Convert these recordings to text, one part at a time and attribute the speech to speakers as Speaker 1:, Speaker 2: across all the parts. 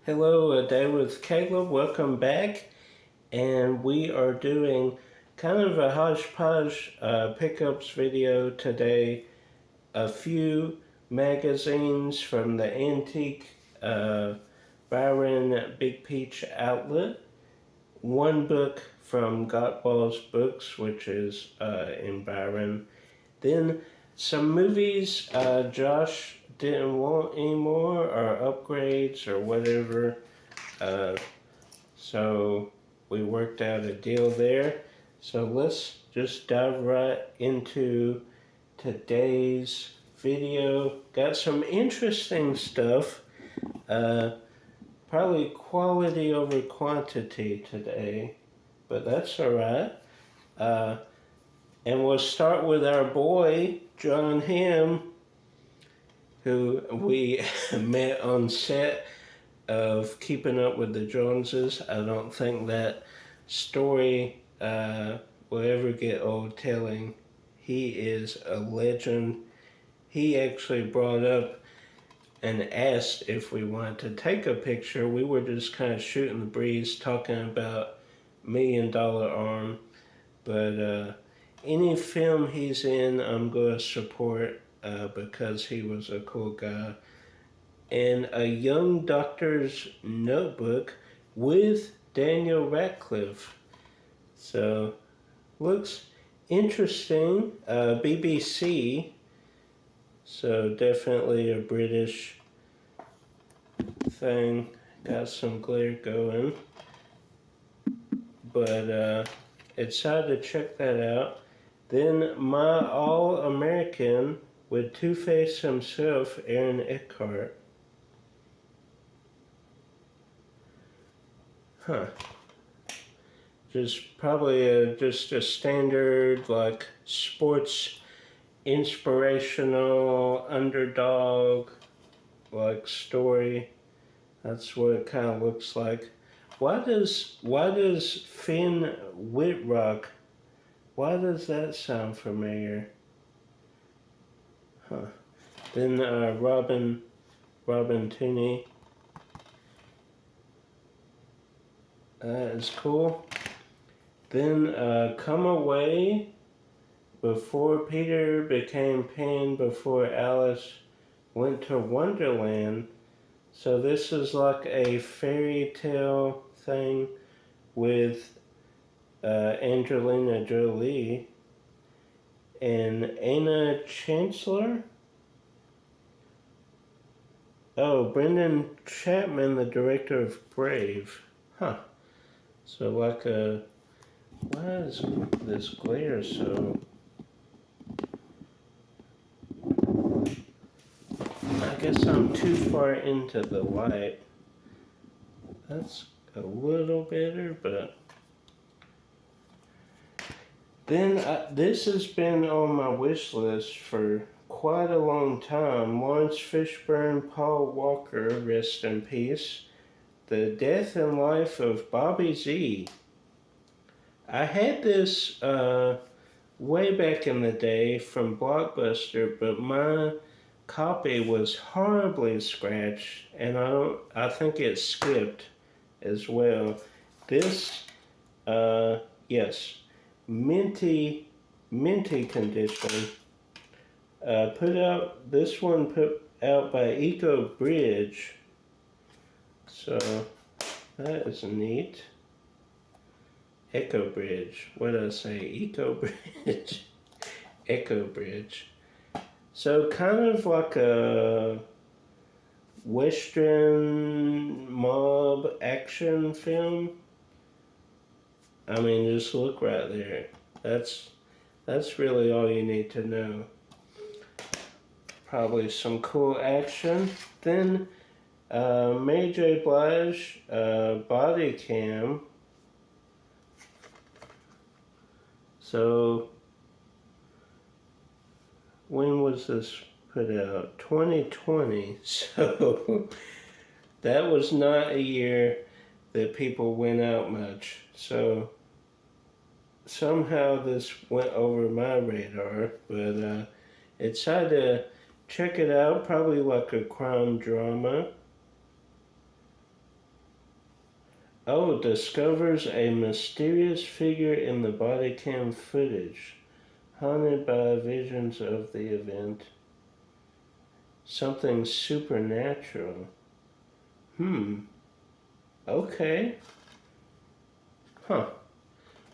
Speaker 1: Hello, A Day with Caleb. Welcome back. And we are doing kind of a hodgepodge pickups video today. A few magazines from the antique Byron Big Peach outlet. One book from Got Balls Books, which is in Byron. Then some movies Josh didn't want anymore, or upgrades, or whatever. Uh, so we worked out a deal there. So let's just dive right into today's video. Got some interesting stuff. Uh, Probably quality over quantity today, but that's all right. Uh, and we'll start with our boy, John Hamm, who we met on set of Keeping Up with the Joneses. I don't think that story will ever get old telling. He is a legend. He actually brought up and asked if we wanted to take a picture. We were just kind of shooting the breeze, talking about $1 Million Arm. But any film he's in, I'm going to support because he was a cool guy. And A Young Doctor's Notebook with Daniel Radcliffe. So, looks interesting. BBC, so definitely a British thing. Got some glare going. But excited to check that out. Then My All-American with Two-Face himself, Aaron Eckhart. Huh. Just probably just a standard like sports inspirational underdog like story. That's what it kind of looks like. Why does Finn Whitrock? Why does that sound familiar? Huh. Then Robin Tooney. That is cool. Then Come Away, Before Peter Became Pan, Before Alice Went to Wonderland. So this is like a fairy tale thing with Angelina Jolie and Anna Chancellor. Oh, Brendan Chapman, the director of Brave. Huh. So like a... Why is this glare so... I guess I'm too far into the light. That's a little better, but... Then this has been on my wish list for quite a long time. Lawrence Fishburne, Paul Walker, rest in peace. The Death and Life of Bobby Z. I had this way back in the day from Blockbuster, but my copy was horribly scratched, and I think it skipped as well. This, yes, minty condition. This one put out by Eco Bridge. So that is neat. Echo Bridge. What did I say? Eco Bridge. Echo Bridge. So kind of like a Western mob action film. I mean, just look right there. That's really all you need to know. Probably some cool action. Then Mary J. Blige body cam. So when was this put out? 2020. So that was not a year that people went out much. So somehow this went over my radar, but excited to check it out. Probably like a crime drama. Oh, discovers a mysterious figure in the body cam footage, haunted by visions of the event. Something supernatural. Okay. Huh.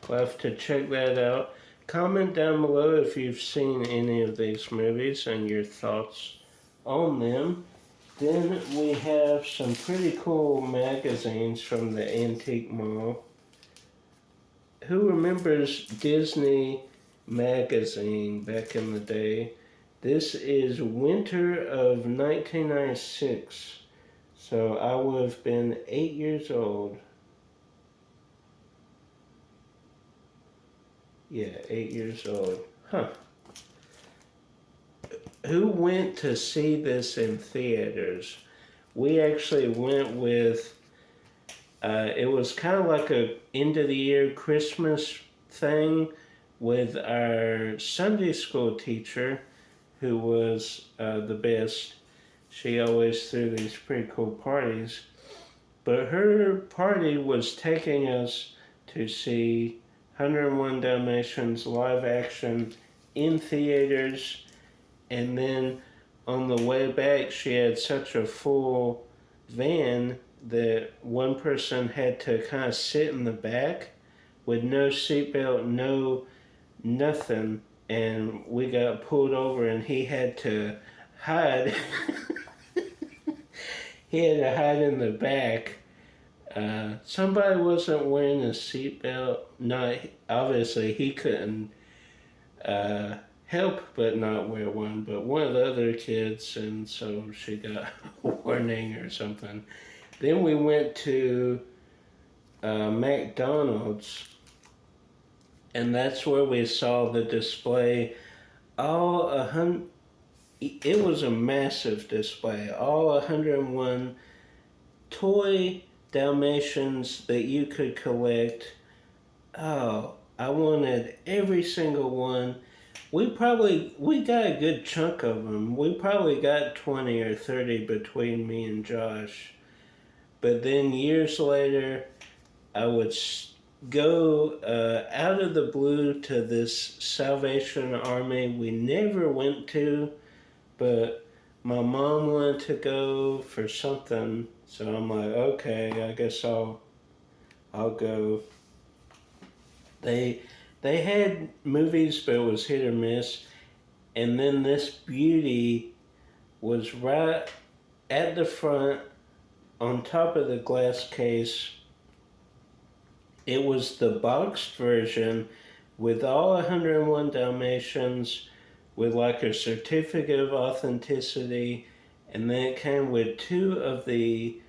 Speaker 1: We'll have to check that out. Comment down below if you've seen any of these movies and your thoughts on them. Then we have some pretty cool magazines from the antique mall. Who remembers Disney magazine back in the day? This is winter of 1996. So I would have been 8 years old. Yeah, 8 years old. Huh. Who went to see this in theaters? We actually went with, it was kind of like a end of the year Christmas thing with our Sunday school teacher, who was the best. She always threw these pretty cool parties. But her party was taking us to see 101 Dalmatians live action in theaters, and then on the way back she had such a full van that one person had to kind of sit in the back with no seatbelt, no nothing, and we got pulled over and he had to hide. He had to hide in the back. Somebody wasn't wearing a seatbelt. No, obviously he couldn't help but not wear one, but one of the other kids, and so she got a warning or something. Then we went to McDonald's, and that's where we saw the display. It was a massive display. All 101 toy Dalmatians that you could collect. Oh, I wanted every single one. We got a good chunk of them. We probably got 20 or 30 between me and Josh. But then years later, I would go out of the blue to this Salvation Army we never went to, but my mom wanted to go for something, so I'm like, okay, I guess I'll go. They had movies, but it was hit or miss. And then this beauty was right at the front, on top of the glass case. It was the boxed version with all 101 Dalmatians, with like a certificate of authenticity, and then it came with 2 of the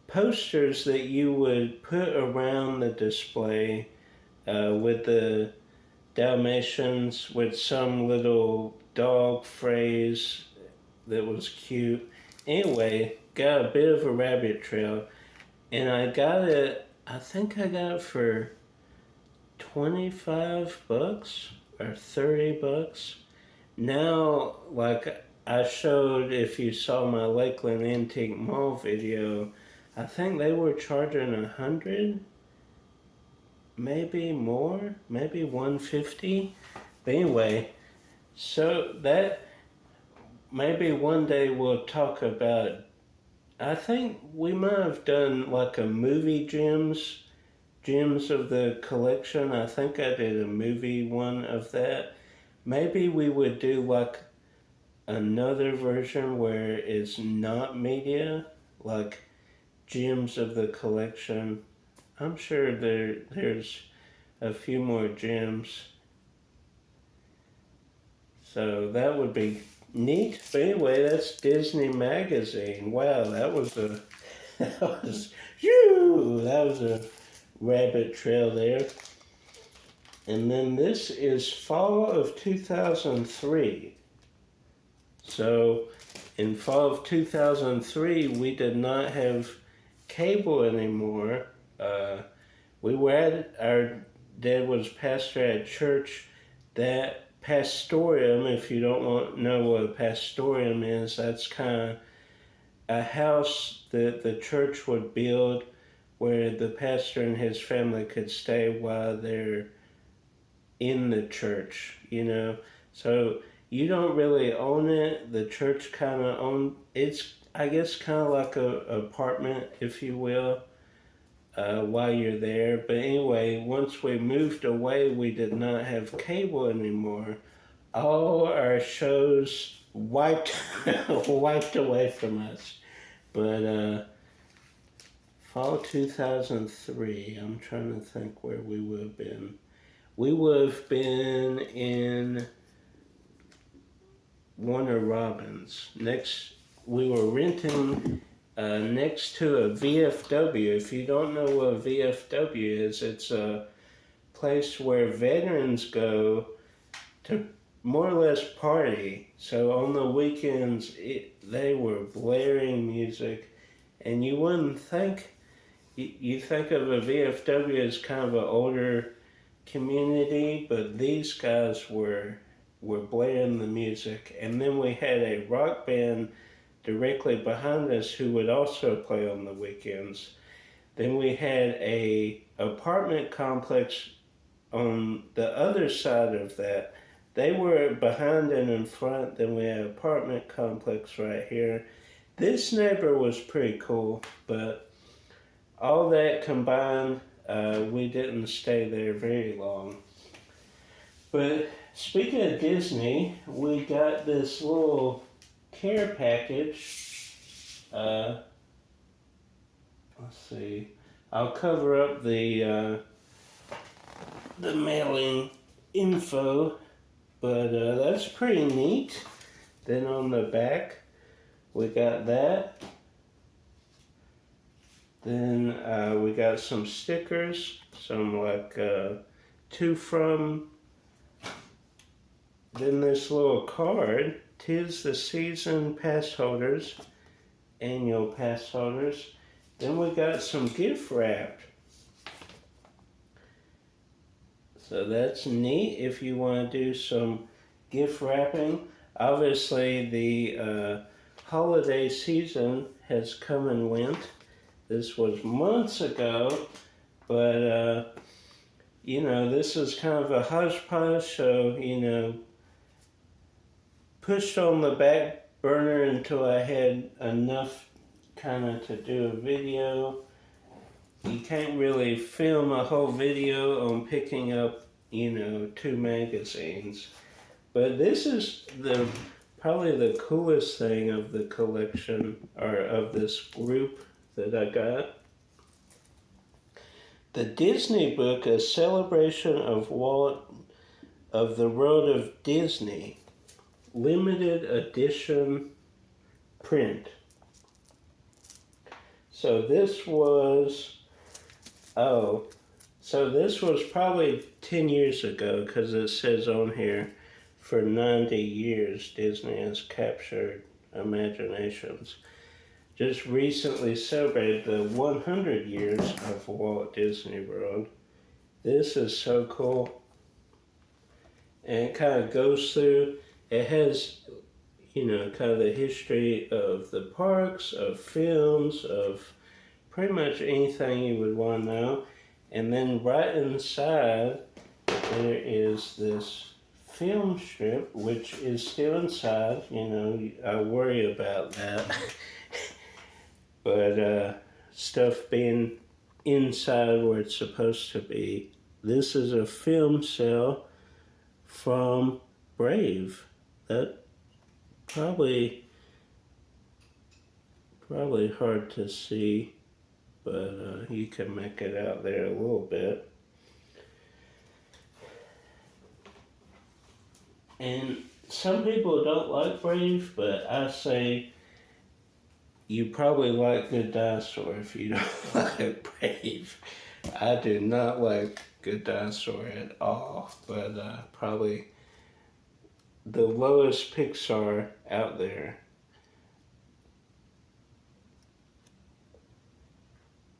Speaker 1: posters that you would put around the display with the Dalmatians, with some little dog phrase that was cute. Anyway, got a bit of a rabbit trail, and I think I got it for $25 or $30. Now, like I showed, if you saw my Lakeland Antique Mall video, I think they were charging $100, maybe more, maybe $150. But anyway, so that maybe one day we'll talk about. I think we might have done like a movie gems of the collection. I think I did a movie one of that. Maybe we would do like another version where it's not media, like gems of the collection. I'm sure there's a few more gems. So that would be neat. But anyway, that's Disney Magazine. Wow, that was a rabbit trail there. And then this is fall of 2003. So in fall of 2003, we did not have cable anymore. Our dad was pastor at church. That pastorium, if you don't know what a pastorium is, that's kind of a house that the church would build where the pastor and his family could stay while they're in the church, you know. So you don't really own it. The church kind of owns it's, I guess, kind of like a apartment, if you will, while you're there. But anyway, once we moved away, we did not have cable anymore. All our shows wiped wiped away from us. But fall 2003, I'm trying to think where we would have been. We would have been in Warner Robins. We were renting next to a VFW. If you don't know what a VFW is, it's a place where veterans go to more or less party. So on the weekends, they were blaring music, and you wouldn't think, you think of a VFW as kind of an older community, but these guys were blaring the music. And then we had a rock band directly behind us who would also play on the weekends. Then we had a apartment complex on the other side of that. They were behind and in front. Then we had an apartment complex right here. This neighbor was pretty cool, but all that combined, we didn't stay there very long. But speaking of Disney, we got this little care package. Let's see. I'll cover up the mailing info, but that's pretty neat. Then on the back, we got that. Then we got some stickers, some like to from. Then this little card, 'tis the season pass holders, annual pass holders. Then we got some gift wrap. So that's neat if you want to do some gift wrapping. Obviously the holiday season has come and went. This was months ago, but you know, this is kind of a hodgepodge, so, you know, pushed on the back burner until I had enough kind of to do a video. You can't really film a whole video on picking up, you know, 2 magazines. But this is probably the coolest thing of the collection, or of this group that I got. The Disney book, A Celebration of the Road of Disney, limited edition print. So this was probably 10 years ago, because it says on here, for 90 years Disney has captured imaginations. Just recently celebrated the 100 years of Walt Disney World. This is so cool. And it kind of goes through, it has, you know, kind of the history of the parks, of films, of pretty much anything you would want to know. And then right inside, there is this film strip, which is still inside. You know, I worry about that. But stuff being inside where it's supposed to be. This is a film cell from Brave. That probably hard to see, but you can make it out there a little bit. And some people don't like Brave, but I say you probably like Good Dinosaur if you don't like Brave. I do not like Good Dinosaur at all, but probably the lowest Pixar out there.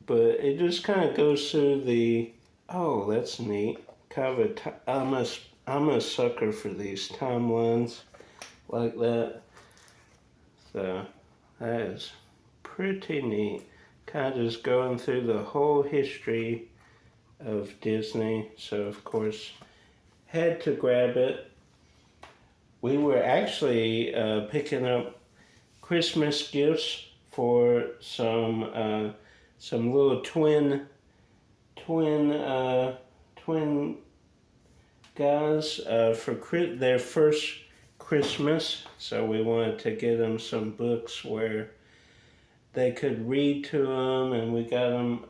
Speaker 1: But it just kind of goes through the, oh, that's neat. Kind of I'm a sucker for these timelines like that. So that is pretty neat. kind of just going through the whole history of Disney. So, of course, had to grab it. We were actually picking up Christmas gifts for some little twin guys for their first Christmas. So we wanted to get them some books where they could read to them, and we got them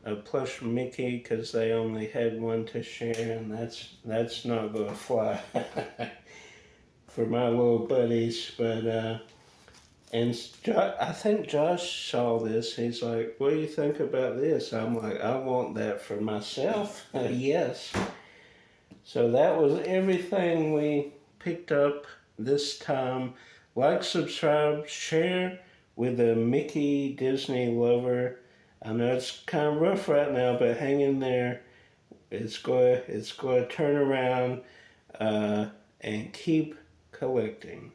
Speaker 1: a plush Mickey because they only had one to share, and that's not gonna fly for my little buddies. But I think Josh saw this. He's like, "What do you think about this?" I'm like, "I want that for myself." Yes. So that was everything we picked up this time. Like, subscribe, share with a Mickey Disney lover. I know it's kind of rough right now, but hang in there. It's going to turn around, and keep collecting.